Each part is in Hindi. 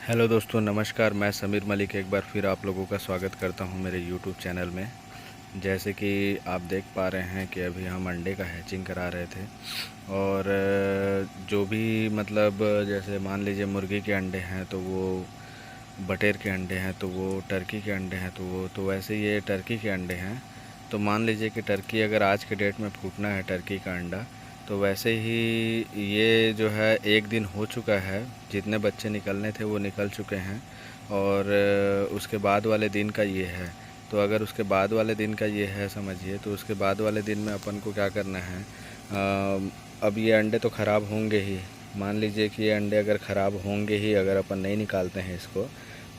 हेलो दोस्तों, नमस्कार। मैं समीर मलिक एक बार फिर आप लोगों का स्वागत करता हूं मेरे यूट्यूब चैनल में। जैसे कि आप देख पा रहे हैं कि अभी हम अंडे का हैचिंग करा रहे थे और जो भी मतलब जैसे मान लीजिए मुर्गी के अंडे हैं तो वो बटेर के अंडे हैं, तो वो टर्की के अंडे हैं, तो वो तो वैसे ये टर्की के अंडे हैं। तो मान लीजिए कि टर्की अगर आज के डेट में फूटना है टर्की का अंडा, तो वैसे ही ये जो है 1 दिन हो चुका है। जितने बच्चे निकलने थे वो निकल चुके हैं और उसके बाद वाले दिन का ये है। तो अगर उसके बाद वाले दिन का ये है समझिए, तो उसके बाद वाले दिन में अपन को क्या करना है। अब ये अंडे तो ख़राब होंगे ही। मान लीजिए कि ये अंडे अगर ख़राब होंगे ही, अगर अपन नहीं निकालते हैं इसको,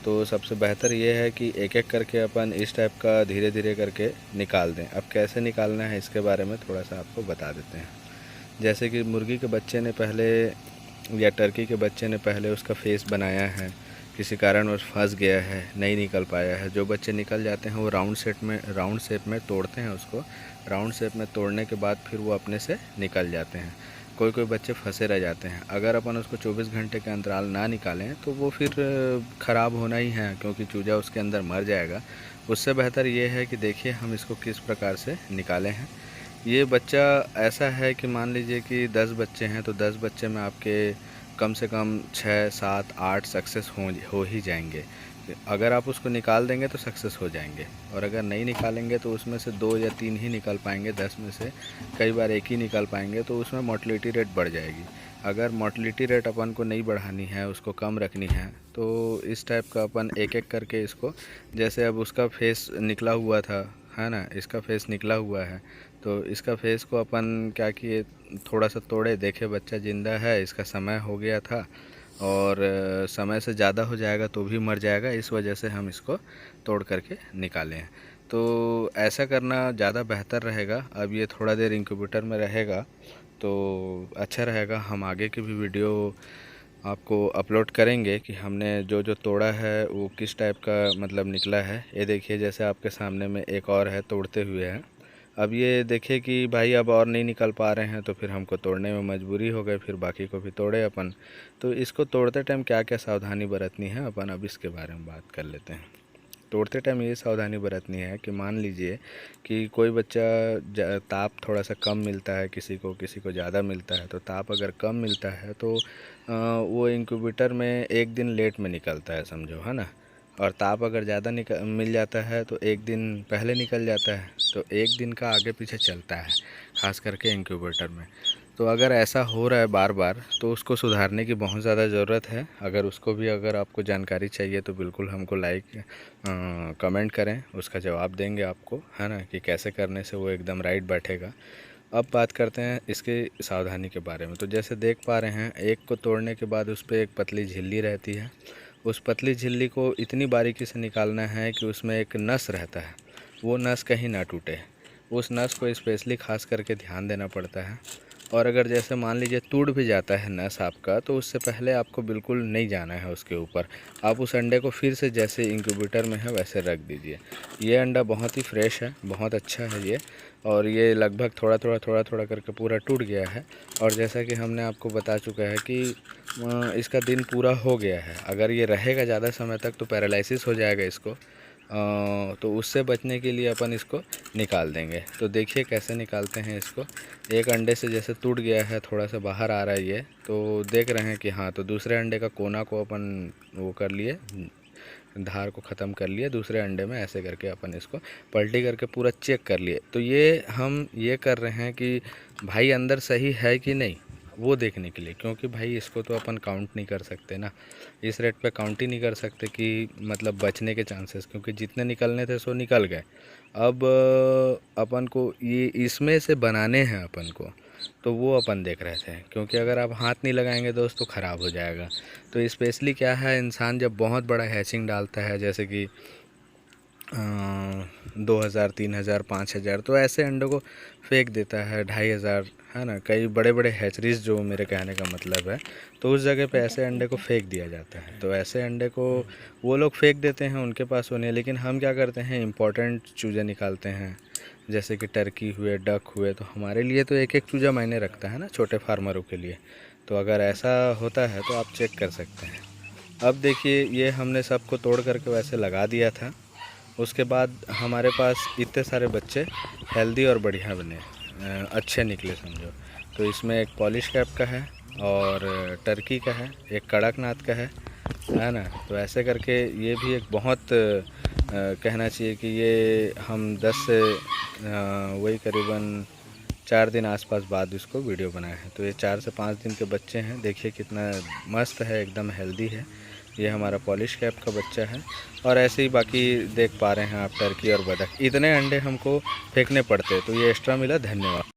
तो सबसे बेहतर ये है कि एक एक करके अपन इस टाइप का धीरे धीरे करके निकाल दें। अब कैसे निकालना है इसके बारे में थोड़ा सा आपको बता देते हैं। जैसे कि मुर्गी के बच्चे ने पहले या टर्की के बच्चे ने पहले उसका फेस बनाया है, किसी कारणवश फंस गया है, नहीं निकल पाया है। जो बच्चे निकल जाते हैं वो राउंड शेप में तोड़ते हैं उसको। राउंड शेप में तोड़ने के बाद फिर वो अपने से निकल जाते हैं। कोई कोई बच्चे फंसे रह जाते हैं। अगर अपन उसको 24 घंटे के अंतराल ना निकालें तो वो फिर ख़राब होना ही है, क्योंकि चूजा उसके अंदर मर जाएगा। उससे बेहतर ये है कि देखिए हम इसको किस प्रकार से निकाले हैं। ये बच्चा ऐसा है कि मान लीजिए कि 10 बच्चे हैं, तो 10 बच्चे में आपके कम से कम 6, 7, 8 सक्सेस हो ही जाएंगे। अगर आप उसको निकाल देंगे तो सक्सेस हो जाएंगे, और अगर नहीं निकालेंगे तो उसमें से 2 या 3 ही निकल पाएंगे 10 में से। कई बार एक ही निकल पाएंगे, तो उसमें मोर्टलिटी रेट बढ़ जाएगी। अगर मोर्टलिटी रेट अपन को नहीं बढ़ानी है, उसको कम रखनी है, तो इस टाइप का अपन एक एक करके इसको, जैसे अब उसका फेस निकला हुआ था, है ना, इसका फेस निकला हुआ है, तो इसका फेस को अपन क्या किए, थोड़ा सा तोड़े, देखे बच्चा ज़िंदा है, इसका समय हो गया था और समय से ज़्यादा हो जाएगा तो भी मर जाएगा, इस वजह से हम इसको तोड़ करके निकाले हैं। तो ऐसा करना ज़्यादा बेहतर रहेगा। अब ये थोड़ा देर इंक्यूबेटर में रहेगा तो अच्छा रहेगा। हम आगे की भी वीडियो आपको अपलोड करेंगे कि हमने जो जो तोड़ा है वो किस टाइप का मतलब निकला है। ये देखिए, जैसे आपके सामने में एक और है तोड़ते हुए है। अब ये देखिए कि भाई अब और नहीं निकल पा रहे हैं, तो फिर हमको तोड़ने में मजबूरी हो गई, फिर बाकी को भी तोड़े अपन। तो इसको तोड़ते टाइम क्या क्या सावधानी बरतनी है अपन अब इसके बारे में बात कर लेते हैं। तोड़ते टाइम ये सावधानी बरतनी है कि मान लीजिए कि कोई बच्चा ताप थोड़ा सा कम मिलता है, किसी को ज़्यादा मिलता है। तो ताप अगर कम मिलता है तो वो इंक्यूबेटर में 1 दिन लेट में निकलता है समझो, है ना। और ताप अगर ज़्यादा मिल जाता है तो 1 दिन पहले निकल जाता है। तो 1 दिन का आगे पीछे चलता है, ख़ास करके इंक्यूबेटर में। तो अगर ऐसा हो रहा है बार बार, तो उसको सुधारने की बहुत ज़्यादा ज़रूरत है। अगर उसको भी अगर आपको जानकारी चाहिए तो बिल्कुल हमको कमेंट करें, उसका जवाब देंगे आपको, है ना, कि कैसे करने से वो एकदम राइट बैठेगा। अब बात करते हैं इसके सावधानी के बारे में। तो जैसे देख पा रहे हैं, एक को तोड़ने के बाद उस पर एक पतली झिल्ली रहती है। उस पतली झिल्ली को इतनी बारीकी से निकालना है कि उसमें एक नस रहता है, वो नस कहीं ना टूटे। उस नस को स्पेशली खास करके ध्यान देना पड़ता है। और अगर जैसे मान लीजिए टूट भी जाता है नस आपका, तो उससे पहले आपको बिल्कुल नहीं जाना है उसके ऊपर। आप उस अंडे को फिर से जैसे इंक्यूबेटर में है वैसे रख दीजिए। ये अंडा बहुत ही फ्रेश है, बहुत अच्छा है ये। और ये लगभग थोड़ा थोड़ा करके पूरा टूट गया है। और जैसा कि हमने आपको बता चुका है कि इसका दिन पूरा हो गया है। अगर ये रहेगा ज़्यादा समय तक तो पैरालिसिस हो जाएगा इसको। तो उससे बचने के लिए अपन इसको निकाल देंगे। तो देखिए कैसे निकालते हैं इसको। एक अंडे से जैसे टूट गया है, थोड़ा सा बाहर आ रहा है ये, तो देख रहे हैं कि हाँ, तो दूसरे अंडे का कोना को अपन वो कर लिए, धार को ख़त्म कर लिए। दूसरे अंडे में ऐसे करके अपन इसको पलटी करके पूरा चेक कर लिए। तो ये हम ये कर रहे हैं कि भाई अंदर सही है कि नहीं, वो देखने के लिए। क्योंकि भाई इसको तो अपन काउंट नहीं कर सकते ना, इस रेट पे काउंट ही नहीं कर सकते कि मतलब बचने के चांसेस, क्योंकि जितने निकलने थे सो निकल गए। अब अपन को ये इसमें से बनाने हैं अपन को, तो वो अपन देख रहे थे। क्योंकि अगर आप हाथ नहीं लगाएंगे दोस्त तो ख़राब हो जाएगा। तो स्पेशली क्या है, इंसान जब बहुत बड़ा हैचिंग डालता है, जैसे कि 2000, 3000, 5000, तो ऐसे अंडों को फेंक देता है। 2500, है ना, कई बड़े बड़े हैचरीज, जो मेरे कहने का मतलब है, तो उस जगह पे ऐसे अंडे को फेंक दिया जाता है। तो ऐसे अंडे को वो लोग फेंक देते हैं, उनके पास होने। लेकिन हम क्या करते हैं, इम्पोर्टेंट चूज़े निकालते हैं, जैसे कि टर्की हुए, डक हुए। तो हमारे लिए तो एक एक चूज़ा मायने रखता है ना, छोटे फार्मरों के लिए। तो अगर ऐसा होता है तो आप चेक कर सकते हैं। अब देखिए ये हमने सबको तोड़ करके वैसे लगा दिया था। उसके बाद हमारे पास इतने सारे बच्चे हेल्दी और बढ़िया बने, अच्छे निकले समझो। तो इसमें एक पॉलिश कैप का है और टर्की का है, एक कड़कनाथ का है ना। तो ऐसे करके ये भी एक बहुत कहना चाहिए कि ये हम 10 से वही करीबन 4 दिन आसपास बाद इसको वीडियो बनाए हैं। तो ये 4 से 5 दिन के बच्चे हैं, देखिए कितना मस्त है, एकदम हेल्दी है। ये हमारा पॉलिश कैप का बच्चा है। और ऐसे ही बाकी देख पा रहे हैं आप टर्की और बतख। इतने अंडे हमको फेंकने पड़ते, तो ये एक्स्ट्रा मिला, धन्यवाद।